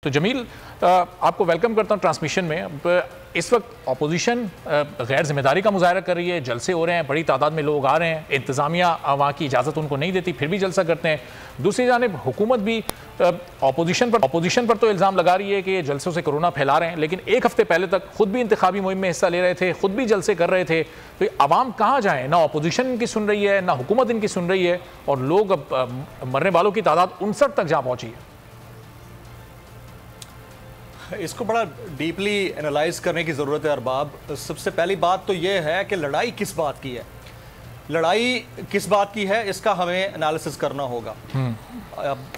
तो जमील, आपको वेलकम करता हूँ ट्रांसमिशन में। इस वक्त अपोजिशन गैर जिम्मेदारी का मुजाहरा कर रही है, जलसे हो रहे हैं, बड़ी तादाद में लोग आ रहे हैं, इंतज़ामिया वहाँ की इजाज़त उनको नहीं देती, फिर भी जलसा करते हैं। दूसरी जानिब हुकूमत भी अपोजिशन पर तो इल्ज़ाम लगा रही है कि ये जलसों से कोरोना फैला रहे हैं, लेकिन एक हफ्ते पहले तक खुद भी इंतखाबी मुहिम में हिस्सा ले रहे थे, खुद भी जलसे कर रहे थे। तो ये आवाम कहाँ जाए? ना अपोजिशन इनकी सुन रही है, ना हुकूमत इनकी सुन रही है, और लोग अब मरने वालों की तादाद 59 तक जा पहुँची है। इसको बड़ा डीपली एनालाइज करने की ज़रूरत है अरबाब। सबसे पहली बात तो ये है कि लड़ाई किस बात की है, लड़ाई किस बात की है, इसका हमें एनालिसिस करना होगा।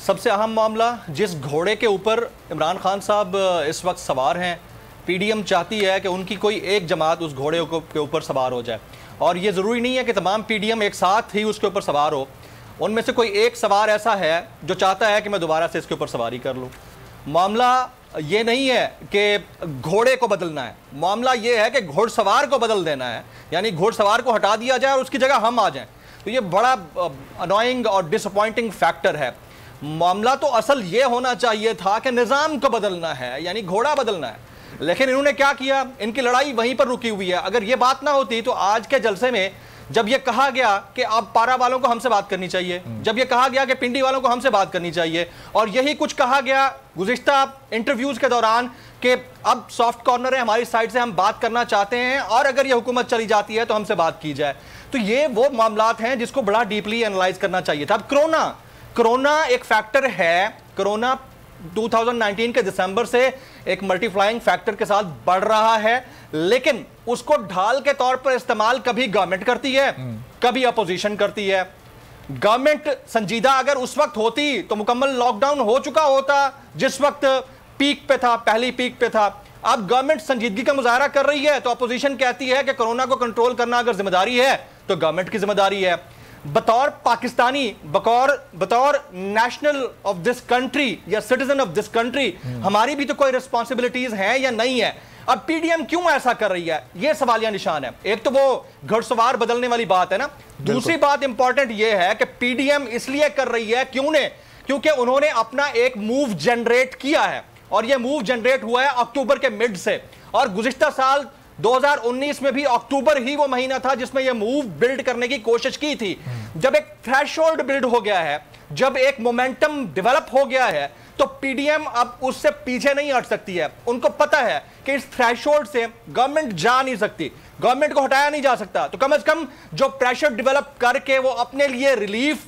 सबसे अहम मामला, जिस घोड़े के ऊपर इमरान खान साहब इस वक्त सवार हैं, पीडीएम चाहती है कि उनकी कोई एक जमात उस घोड़े के ऊपर सवार हो जाए, और ये ज़रूरी नहीं है कि तमाम पीडीएम एक साथ ही उसके ऊपर सवार हो। उनमें से कोई एक सवार ऐसा है जो चाहता है कि मैं दोबारा से इसके ऊपर सवारी कर लूँ। मामला ये नहीं है कि घोड़े को बदलना है, मामला ये है कि घोड़सवार को बदल देना है, यानी घोड़सवार को हटा दिया जाए और उसकी जगह हम आ जाएं। तो ये बड़ा अनोइंग और डिसअपॉइंटिंग फैक्टर है। मामला तो असल ये होना चाहिए था कि निज़ाम को बदलना है, यानी घोड़ा बदलना है, लेकिन इन्होंने क्या किया, इनकी लड़ाई वहीं पर रुकी हुई है। अगर ये बात ना होती तो आज के जलसे में जब ये कहा गया कि अब पारा वालों को हमसे बात करनी चाहिए, जब ये कहा गया कि पिंडी वालों को हमसे बात करनी चाहिए, और यही कुछ कहा गया गुज़िश्ता इंटरव्यूज के दौरान कि अब सॉफ्ट कॉर्नर है, हमारी साइड से हम बात करना चाहते हैं, और अगर ये हुकूमत चली जाती है तो हमसे बात की जाए। तो ये वो मामलात हैं जिसको बड़ा डीपली एनालाइज करना चाहिए था। अब कोरोना एक फैक्टर है। कोरोना 2019 के दिसंबर से एक मल्टीप्लाइंग फैक्टर के साथ बढ़ रहा है, लेकिन उसको ढाल के तौर पर इस्तेमाल कभी गवर्नमेंट करती है, कभी अपोजिशन करती है। गवर्नमेंट संजीदा अगर उस वक्त होती तो मुकम्मल लॉकडाउन हो चुका होता जिस वक्त पीक पे था, पहली पीक पे था। अब गवर्नमेंट संजीदगी का मुजाहरा कर रही है तो अपोजिशन कहती है कि कोरोना को कंट्रोल करना अगर जिम्मेदारी है तो गवर्नमेंट की जिम्मेदारी है। बतौर पाकिस्तानी, बतौर नेशनल ऑफ दिस कंट्री या सिटीजन ऑफ दिस कंट्री, हमारी भी तो कोई रिस्पॉन्सिबिलिटीज हैं या नहीं है। अब पीडीएम क्यों ऐसा कर रही है, यह सवालिया निशान है। एक तो वो घुड़सवार बदलने वाली बात है ना, दूसरी बात इंपॉर्टेंट यह है कि पीडीएम इसलिए कर रही है क्योंकि उन्होंने अपना एक मूव जनरेट किया है, और यह मूव जनरेट हुआ है अक्टूबर के मिड से, और गुज़िश्ता साल 2019 में भी अक्टूबर ही वो महीना था जिसमें यह मूव बिल्ड करने की कोशिश की थी। जब एक थ्रेशोल्ड बिल्ड हो गया है, जब एक मोमेंटम डेवलप हो गया है, तो पीडीएम अब उससे पीछे नहीं हट सकती है। उनको पता है कि इस थ्रेशोल्ड से गवर्नमेंट जा नहीं सकती, गवर्नमेंट को हटाया नहीं जा सकता, तो कम से कम जो प्रेशर डेवलप करके वो अपने लिए रिलीफ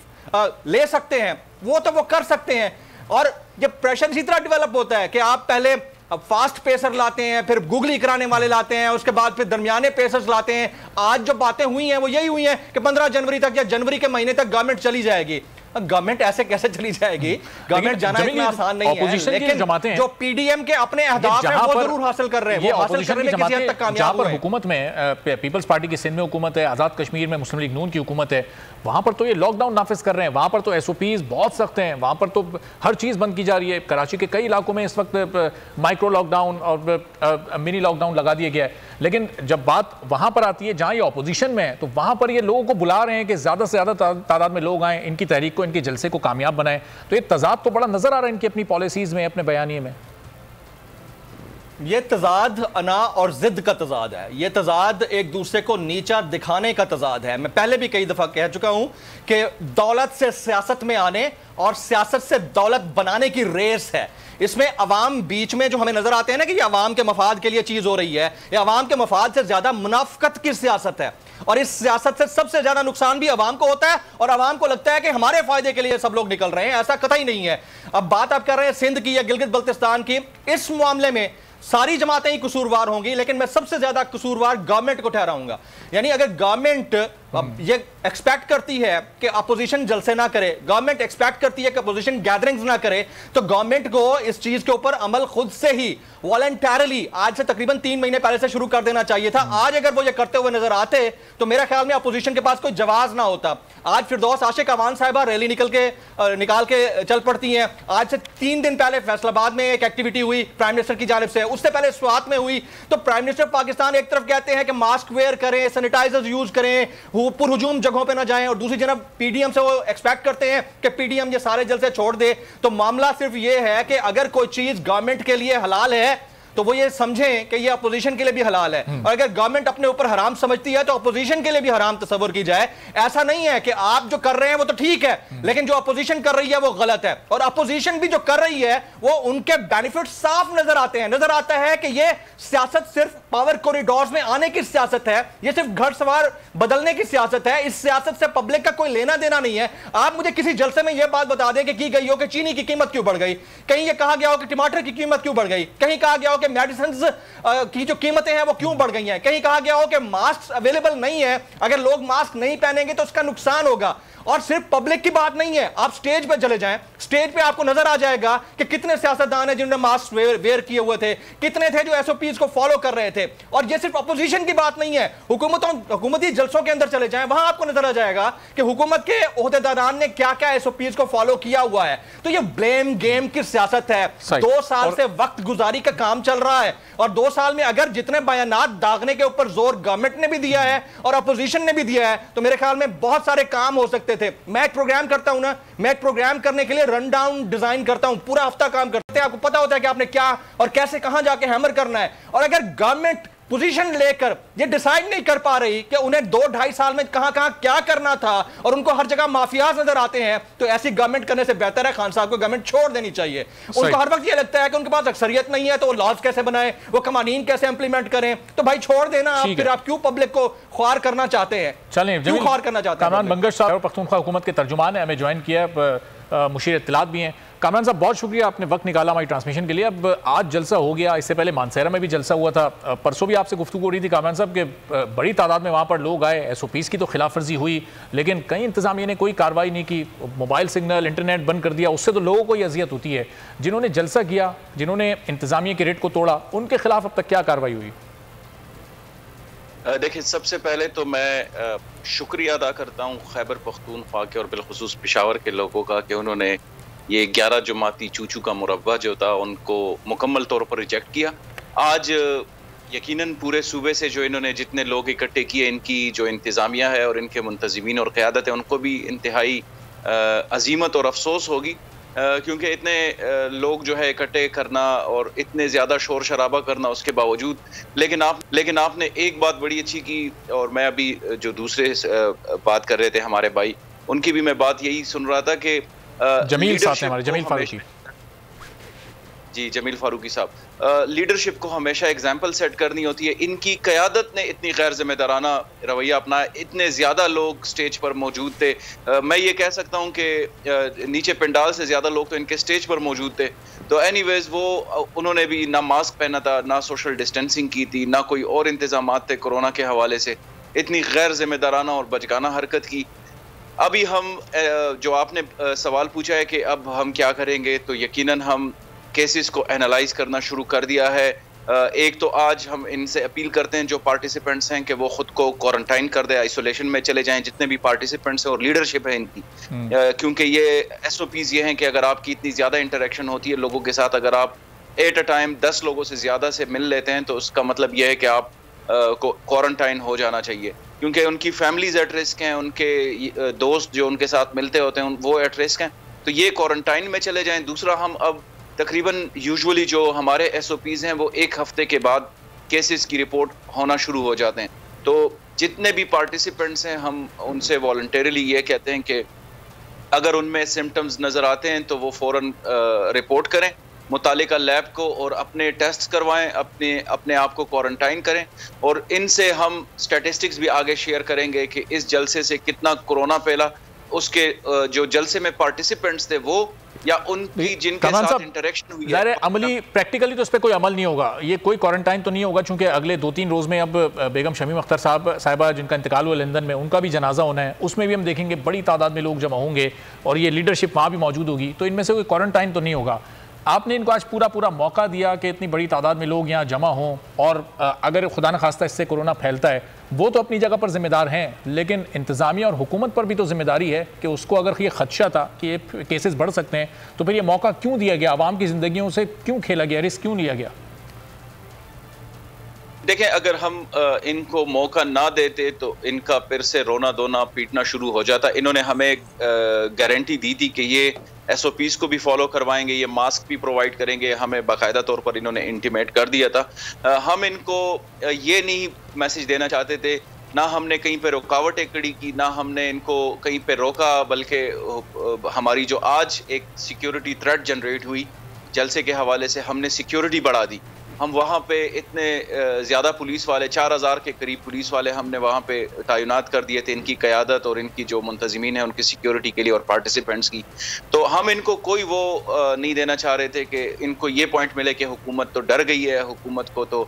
ले सकते हैं वो तो वो कर सकते हैं। और जब प्रेशर इसी तरह डेवलप होता है कि आप पहले अब फास्ट पेसर लाते हैं, फिर गूगली कराने वाले लाते हैं, उसके बाद फिर दरमियाने पेसर्स लाते हैं। आज जो बातें हुई हैं वो यही हुई हैं कि 15 जनवरी तक या जनवरी के महीने तक गवर्नमेंट चली जाएगी। गवर्नमेंट ऐसे कैसे चली जाएगी? गवर्नमेंट जाना इतना आसान नहीं है, लेकिन जो पीडीएम के अपने अहदाफ हैं वो जरूर हासिल कर रहे हैं, वो हासिल करने में किसी हद तक कामयाब हुए हैं। हुकूमत में पीपल्स पार्टी की सिंध में हुकूमत है, आजाद कश्मीर में मुस्लिम लीग नून की हुकूमत है, वहां पर तो ये लॉकडाउन नाफिज कर रहे हैं, वहां पर तो एसओपीज बहुत सख्त हैं, वहां पर तो हर चीज बंद की जा रही है। कराची के कई इलाकों में इस वक्त माइक्रो लॉकडाउन और मिनी लॉकडाउन लगा दिया गया है। लेकिन जब बात वहां पर आती है जहां ये ऑपोजिशन में है, तो वहां पर ये लोगों को बुला रहे हैं कि ज्यादा से ज्यादा तादाद में लोग आए, इनकी तहरीक को, इनके जलसे को कामयाब बनाए। तो ये तजाद तो बड़ा नजर आ रहा है इनकी अपनी पॉलिसीज में, अपने बयानिए में। ये तजाद अना और जिद का तजाद है, ये तजाद एक दूसरे को नीचा दिखाने का तजाद है। मैं पहले भी कई दफा कह चुका हूं कि दौलत से सियासत में आने और सियासत से दौलत बनाने की रेस है। इसमें अवाम बीच में जो हमें नजर आते हैं ना कि ये अवाम के मफाद के लिए चीज हो रही है, ये अवाम के मफाद से ज्यादा मुनाफकत की सियासत है, और इस सियासत से सबसे ज्यादा नुकसान भी अवाम को होता है, और अवाम को लगता है कि हमारे फायदे के लिए सब लोग निकल रहे हैं। ऐसा कतई नहीं है। अब बात आप कर रहे हैं सिंध की या गिलगित बल्तिस्तान की, इस मामले में सारी जमातें ही कसूरवार होंगी, लेकिन मैं सबसे ज्यादा कसूरवार गवर्नमेंट को ठहराऊंगा। यानी अगर गवर्नमेंट ये एक्सपेक्ट करती है कि अपोजिशन जलसे ना करे, गवर्नमेंट एक्सपेक्ट करती है कि अपोजिशन गैदरिंग्स ना करे, तो गवर्नमेंट को इस चीज के ऊपर अमल खुद से ही वॉलंटरली आज से तकरीबन 3 महीने पहले से शुरू कर देना चाहिए था। आज अगर वो ये करते हुए नजर आते तो मेरा ख्याल में अपोजिशन के पास कोई जवाब ना होता। आज फिरदौस आशिक अवान साहिबा रैली निकाल के चल पड़ती हैं। आज से 3 दिन पहले फैसलाबाद में एक एक्टिविटी हुई प्राइम मिनिस्टर की जानिब से, उससे पहले स्वात में हुई। तो प्राइम मिनिस्टर पाकिस्तान एक तरफ कहते हैं कि मास्क वेयर करें, सैनिटाइजर्स यूज करें, पुरहुजूम जगहों पे ना जाएं, और दूसरी जनाब पीडीएम से वो एक्सपेक्ट करते हैं कि पीडीएम ये सारे जलसे छोड़ दे। तो मामला सिर्फ ये है कि अगर कोई चीज गवर्नमेंट के लिए हलाल है तो वो ये समझें कि ये अपोजिशन के लिए भी हलाल है, और अगर गवर्नमेंट अपने ऊपर हराम समझती है तो अपोजिशन के लिए भी हराम तस्वर की जाए। ऐसा नहीं है कि आप जो कर रहे हैं वो तो ठीक है, लेकिन जो अपोजिशन कर रही है वो गलत है, और अपोजिशन भी जो कर रही है वो उनके बेनिफिट साफ नजर आते हैं। नजर आता है कि ये सियासत सिर्फ पावर कॉरिडोर्स में आने की सियासत है, ये सिर्फ घर सवार बदलने की सियासत है। इस सियासत से पब्लिक का कोई लेना देना नहीं है। आप मुझे किसी जलसे में यह बात बता दें कि की गई हो कि चीनी की कीमत क्यों बढ़ गई, कहीं यह कहा गया हो कि टमाटर की कीमत क्यों बढ़ गई, कहीं कहा गया हो कि मेडिसिन की जो कीमतें हैं वो क्यों बढ़ गई हैं, कहीं कहा गया हो कि मास्क अवेलेबल नहीं है, अगर लोग मास्क नहीं पहनेंगे तो उसका नुकसान होगा। और सिर्फ पब्लिक की बात नहीं है, आप स्टेज पे चले जाएं, स्टेज पे आपको नजर आ जाएगा कि कितने सियासतदान हैं जिन्होंने मास्क वेयर किए हुए थे, कितने थे जो एसओपीज को फॉलो कर रहे थे। और ये सिर्फ अपोजिशन की बात नहीं है, हुकूमती जलसों के अंदर चले जाएं, वहां आपको नजर आ जाएगा कि हुकूमत के ओहदेदारान ने क्या क्या एसओपीज को फॉलो किया हुआ है। तो ये ब्लेम गेम की सियासत है। 2 साल से वक्त गुजारी का काम चल रहा है, और 2 साल में अगर जितने बयानात दागने के ऊपर जोर गवर्नमेंट ने भी दिया है और अपोजिशन ने भी दिया है, तो मेरे ख्याल में बहुत सारे काम हो सकते थे। मैं एक प्रोग्राम करता हूं ना, मैं एक प्रोग्राम करने के लिए रन डाउन डिजाइन करता हूं, पूरा हफ्ता काम करते हैं, आपको पता होता है कि आपने क्या और कैसे कहां जाके हैमर करना है। और अगर गवर्नमेंट पोजीशन लेकर ये डिसाइड नहीं कर पा रही कि उन्हें 2-2.5 साल में कहां कहां क्या करना था, और उनको हर जगह माफियाज नजर आते हैं, तो ऐसी गवर्नमेंट करने से बेहतर है खान साहब को गवर्नमेंट छोड़ देनी चाहिए। उनको हर वक्त ये लगता है कि उनके पास अक्सरियत नहीं है, तो वो लॉज कैसे बनाए, वो कवानीन कैसे इंप्लीमेंट करें। तो भाई छोड़ देना आप, फिर आप क्यों पब्लिक को ख्वार करना चाहते हैं? चलें, क्यों ख्वार करना चाहते हैं? कामरान बंगश साहब पख्तूनख्वा हुकूमत के तर्जुमान है, हमें ज्वाइन किया, मुशीर इत्तलात भी हैं। कामरान साहब बहुत शुक्रिया, आपने वक्त निकाला हमारी ट्रांसमिशन के लिए। अब आज जलसा हो गया, इससे पहले मानसेरा में भी जलसा हुआ था, परसों भी आपसे गुफ्तगू हो रही थी कामरान साहब के बड़ी तादाद में वहाँ पर लोग आए, एसओपीज़ की तो खिलाफ वर्जी हुई, लेकिन कई इंतजामिया ने कोई कार्रवाई नहीं की, मोबाइल सिग्नल इंटरनेट बंद कर दिया। उससे तो लोगों को ही अजियत होती है। जिन्होंने जलसा किया, जिन्होंने इंतजामिया के रेट को तोड़ा, उनके खिलाफ अब तक क्या कार्रवाई हुई? देखिए, सबसे पहले तो मैं शुक्रिया अदा करता हूँ खैबर पख्तूनख्वा के और बिलखुसूस पेशावर के लोगों का कि उन्होंने ये 11 जमाती चूचू का मुरब्बा जो था उनको मुकम्मल तौर पर रिजेक्ट किया। आज यकीनन पूरे सूबे से जो इन्होंने जितने लोग इकट्ठे किए, इनकी जो इंतज़ामिया है और इनके मुंतज़िमीन और क़यादत है, उनको भी इंतहाई अजीमत और अफसोस होगी, क्योंकि इतने लोग जो है इकट्ठे करना और इतने ज़्यादा शोर शराबा करना उसके बावजूद। लेकिन आपने एक बात बड़ी अच्छी की, और मैं अभी जो दूसरे बात कर रहे थे हमारे भाई, उनकी भी मैं बात यही सुन रहा था कि जमील साहब ने हमारे जमील फारूकी जी जमील फारूकी साहब, लीडरशिप को हमेशा एग्जाम्पल सेट करनी होती है। इनकी क़यादत ने इतनी गैर जिम्मेदाराना रवैया अपनाया, इतने ज़्यादा लोग स्टेज पर मौजूद थे। मैं ये कह सकता हूँ कि नीचे पंडाल से ज़्यादा लोग तो इनके स्टेज पर मौजूद थे। तो एनीवेज वो उन्होंने भी ना मास्क पहना था, ना सोशल डिस्टेंसिंग की थी, ना कोई और इंतजामात थे कोरोना के हवाले से। इतनी गैर जिम्मेदाराना और बचकाना हरकत की। अभी हम जो आपने सवाल पूछा है कि अब हम क्या करेंगे, तो यकीनन हम केसेस को एनालाइज करना शुरू कर दिया है। एक तो आज हम इनसे अपील करते हैं जो पार्टिसिपेंट्स हैं कि वो खुद को क्वारंटाइन कर दे, आइसोलेशन में चले जाएं, जितने भी पार्टिसिपेंट्स हैं और लीडरशिप है इनकी, क्योंकि ये एसओपीज ये हैं कि अगर आपकी इतनी ज़्यादा इंटरेक्शन होती है लोगों के साथ, अगर आप एट अ टाइम 10 लोगों से ज़्यादा से मिल लेते हैं, तो उसका मतलब यह है कि आप को क्वारंटाइन हो जाना चाहिए, क्योंकि उनकी फैमिलीज एट रिस्क हैं, उनके दोस्त जो उनके साथ मिलते होते हैं वो एट रिस्क हैं, तो ये क्वारंटाइन में चले जाएं। दूसरा, हम अब तकरीबन यूजुअली जो हमारे एसओपीज़ हैं वो 1 हफ्ते के बाद केसेस की रिपोर्ट होना शुरू हो जाते हैं। तो जितने भी पार्टिसिपेंट्स हैं हम उनसे वॉलंटरीली ये कहते हैं कि अगर उनमें सिम्टम्स नज़र आते हैं तो वो फ़ौरन रिपोर्ट करें मुतालिका लैब को और अपने टेस्ट करवाएं, अपने आप को क्वारंटाइन करें। और इनसे हम स्टैटिस्टिक्स भी आगे शेयर करेंगे कि इस जलसे से कितना कोरोना फैला, उसके जो जलसे में पार्टिसिपेंट्स थे वो या उनकी जिनके साथ इंटरेक्शन हुई है। अमली प्रैक्टिकली तो इस पर कोई अमल नहीं होगा, ये कोई क्वारंटाइन तो नहीं होगा, क्योंकि अगले 2-3 रोज़ में अब बेगम शमीम अख्तर साहिबा जिनका इंतकाल हुआ लंदन में, उनका भी जनाजा होना है, उसमें भी हम देखेंगे बड़ी तादाद में लोग जमा होंगे और ये लीडरशिप वहाँ भी मौजूद होगी, तो इनमें से कोई क्वारंटाइन तो नहीं होगा। आपने इनको आज पूरा मौका दिया कि इतनी बड़ी तादाद में लोग यहाँ जमा हों, और अगर खुदा न खास्ता इससे कोरोना फैलता है, वो तो अपनी जगह पर जिम्मेदार हैं, लेकिन इंतज़ामिया और हुकूमत पर भी तो जिम्मेदारी है कि उसको अगर ये खदशा था कि ये केसेस बढ़ सकते हैं, तो फिर ये मौका क्यों दिया गया, आवाम की ज़िंदगियों से क्यों खेला गया, रिस्क क्यों लिया गया? देखें, अगर हम इनको मौका ना देते तो इनका फिर से रोना धोना पीटना शुरू हो जाता। इन्होंने हमें गारंटी दी थी कि ये SOPs को भी फॉलो करवाएंगे, ये मास्क भी प्रोवाइड करेंगे, हमें बाकायदा तौर पर इन्होंने इंटीमेट कर दिया था। हम इनको ये नहीं मैसेज देना चाहते थे, ना हमने कहीं पे रुकावटें खड़ी की, ना हमने इनको कहीं पे रोका, बल्कि हमारी जो आज एक सिक्योरिटी थ्रेट जनरेट हुई जलसे के हवाले से, हमने सिक्योरिटी बढ़ा दी। हम वहाँ पे इतने ज़्यादा पुलिस वाले, 4000 के करीब पुलिस वाले हमने वहाँ पे तैनात कर दिए थे, इनकी क़यादत और इनकी जो मुंतज़मीन है उनकी सिक्योरिटी के लिए और पार्टिसिपेंट्स की। तो हम इनको कोई वो नहीं देना चाह रहे थे कि इनको ये पॉइंट मिले कि हुकूमत तो डर गई है, हुकूमत को तो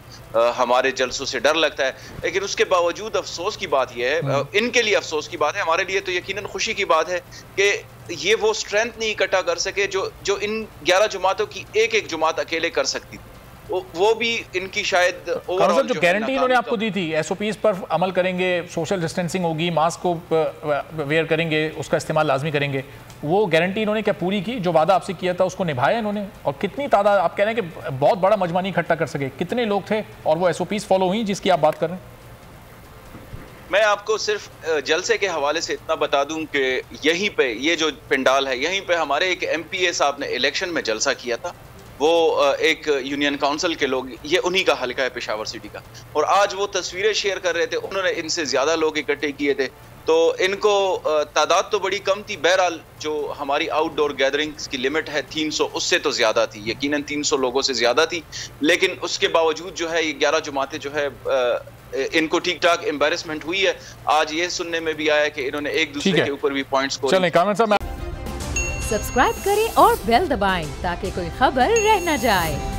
हमारे जलसों से डर लगता है। लेकिन उसके बावजूद अफसोस की बात यह है, इनके लिए अफसोस की बात है, हमारे लिए तो यकीनन खुशी की बात है कि ये वो स्ट्रेंथ नहीं इकट्ठा कर सके जो इन 11 जमातों की एक एक जमात अकेले कर सकती थी। वो भी इनकी शायद ओवरऑल जो गारंटी इन्होंने आपको दी थी, SOPs पर अमल करेंगे, सोशल डिस्टेंसिंग होगी, मास्क को वेयर करेंगे, उसका इस्तेमाल लाजमी करेंगे, वो गारंटी इन्होंने क्या पूरी की? जो वादा आपसे किया था उसको निभाया इन्होंने? और कितनी तादाद, आप कह रहे हैं कि बहुत बड़ा मजमा नहीं इकट्ठा कर सके, कितने लोग थे और वो SOPs फॉलो हुई जिसकी आप बात कर रहे हैं? मैं आपको सिर्फ जलसे के हवाले से इतना बता दूं कि यहीं पे ये जो पंडाल है, यहीं पे हमारे एक MPA साहब ने इलेक्शन में जलसा किया था। वो एक यूनियन काउंसिल के लोग, ये उन्हीं का हल्का है पेशावर सिटी का, और आज वो तस्वीरें शेयर कर रहे थे, उन्होंने इनसे ज्यादा लोग इकट्ठे किए थे। तो इनको तादाद तो बड़ी कम थी, बहरहाल जो हमारी आउटडोर गैदरिंग्स की लिमिट है 300, उससे तो ज्यादा थी, यकीनन 300 लोगों से ज्यादा थी। लेकिन उसके बावजूद जो है ये 11 जमातें जो है इनको ठीक ठाक एम्बैरेसमेंट हुई है। आज ये सुनने में भी आया कि इन्होंने एक दूसरे के ऊपर भी पॉइंट्स को सब्सक्राइब करें और बेल दबाएं ताकि कोई खबर रह न जाए।